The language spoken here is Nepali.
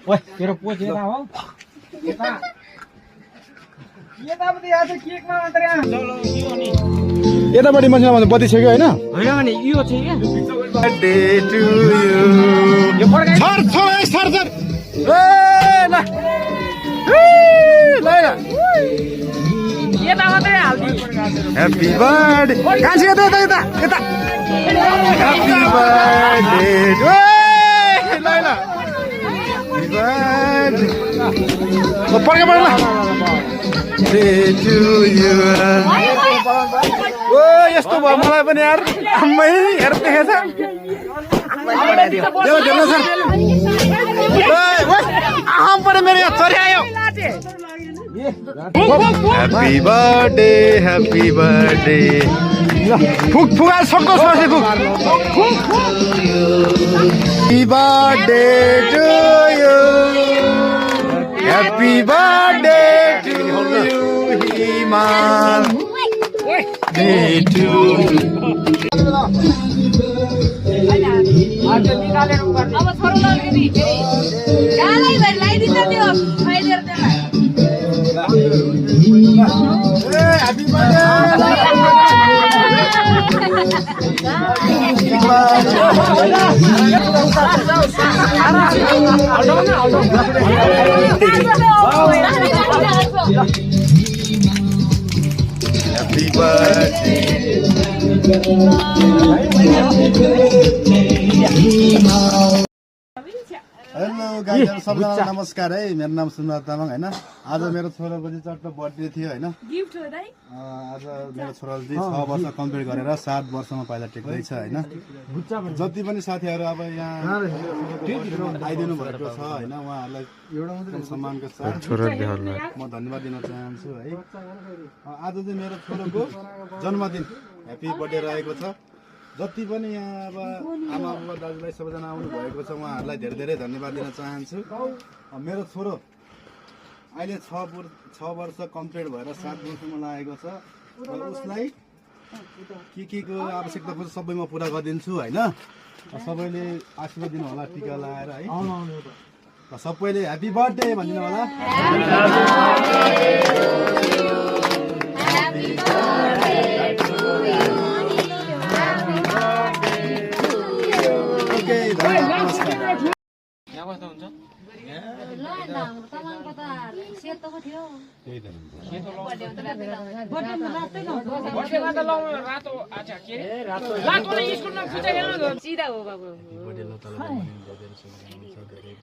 ओए तेरो पोच यता हो यता यतापट्टि आज केकमा मात्र यहाँ यतापट्टि मान्छे नभन्छ बत्ती छ कि होइन होइन भने यो छ क्या birthday to you sir sir sir sir ए ल ल यता मात्रै हाल्दी ह्यापी बर्थडे कान्छी यता यता यता यता ह्यापी बर्थडे ल ल ह्यापी बर्थडे पड्का पड्ला डे टु यु ओ यस्तो भयो मलाई पनि यार अम्मै हेर देखेछ देऊ देऊ सर आम परे मेरो यहाँ चरी आयो ह्यापी बर्थडे फुक फुका सक्दो ससे फुक happy birthday to you happy birthday to you हिमाल डे टु आज निकालेर उगार्ने अब छोरो लाग्ने नि गालाई भएर लाइदिन्छ त्यो फाइदेर त्यसलाई ह्यापी हेलो गाइजहरु सबैलाई नमस्कार है मेरो नाम सुन्दर तामाङ हैन आज मेरो छोराको चाहिँ चट्ट बर्थडे थियो हैन गिफ्ट हो दाइ आज मेरो छोराले चाहिँ 6 वर्ष कम्प्लिट गरेर 7 वर्षमा पाइला टेक्दैछ हैन जति पनि साथीहरु अब यहाँ आइदिनु भएको छ हैन उहाँहरुलाई एउटा मात्रै सम्मानको साथ म धन्यवाद दिन चाहन्छु है आज चाहिँ मेरो छोराको जन्मदिन ह्यापी बर्थडे रहेको छ जति पनि यहाँ अब आमा बाबा दाजुभाइ सबैजना आउनु भएको छ उहाँहरूलाई धेरै धेरै धन्यवाद दिन चाहन्छु मेरो छोरो अहिले 6 वर्ष कम्प्लिट भएर 7 वर्षमा लागेको छ र उसलाई के को आवश्यकता पर्छ सबै म पुरा गरिदिन्छु हैन सबैले आशीर्वाद दिनु होला टिका लगाएर है सबैले ह्यापी बर्थडे भनिदिनु होला यहाँ बस्दा हुन्छ ल न तमाङको त सेतो को थियो त्यही त बर्थडेमा रातै लाउँछ बर्थडेमा त लाउनु रातो अच्छा के रातो स्कुलमा पूजा गर्न सिधा हो बाबु